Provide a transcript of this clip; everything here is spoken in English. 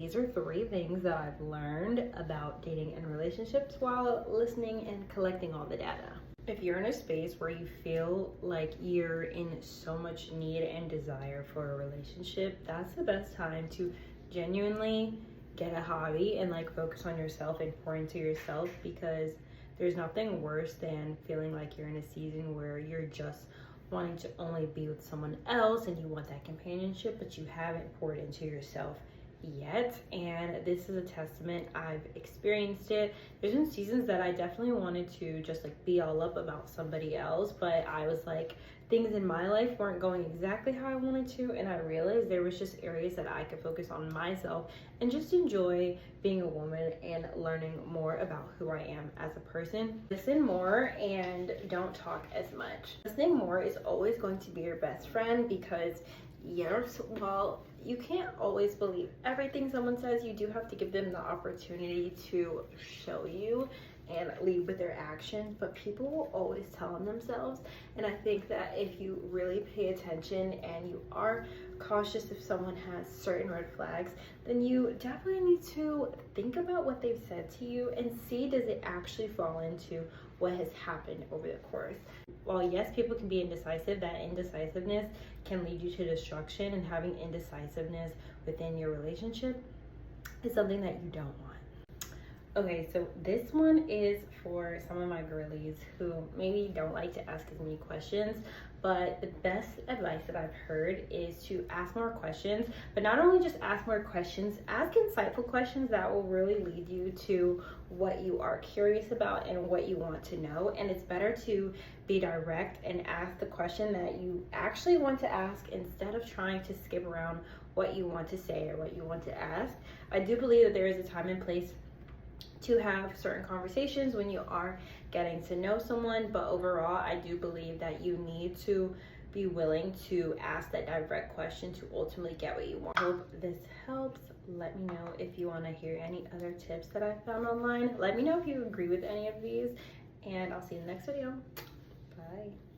These are 3 things that I've learned about dating and relationships while listening and collecting all the data. If you're in a space where you feel like you're in so much need and desire for a relationship, that's the best time to genuinely get a hobby and focus on yourself and pour into yourself, because there's nothing worse than feeling like you're in a season where you're just wanting to only be with someone else and you want that companionship, but you haven't poured into yourself yet. And this is a testament. I've experienced it. There's been seasons that I definitely wanted to just be all up about somebody else, but I was things in my life weren't going exactly how I wanted to, and I realized there was just areas that I could focus on myself and just enjoy being a woman and learning more about who I am as a person. Listen more and don't talk as much. Listening more is always going to be your best friend, because yes, while you can't always believe everything someone says, you do have to give them the opportunity to show you and lead with their actions, but people will always tell on themselves. And I think that if you really pay attention and you are cautious if someone has certain red flags, then you definitely need to think about what they've said to you and see, does it actually fall into what has happened over the course. While yes, people can be indecisive, that indecisiveness can lead you to destruction, and having indecisiveness within your relationship is something that you don't want. Okay, so this one is for some of my girlies who maybe don't like to ask as many questions, but the best advice that I've heard is to ask more questions, but not only just ask more questions, ask insightful questions that will really lead you to what you are curious about and what you want to know. And it's better to be direct and ask the question that you actually want to ask instead of trying to skip around what you want to say or what you want to ask. I do believe that there is a time and place to have certain conversations when you are getting to know someone, but overall I do believe that you need to be willing to ask that direct question to ultimately get what you want. I hope this helps. Let me know if you want to hear any other tips that I found online. Let me know if you agree with any of these, and I'll see you in the next video. Bye.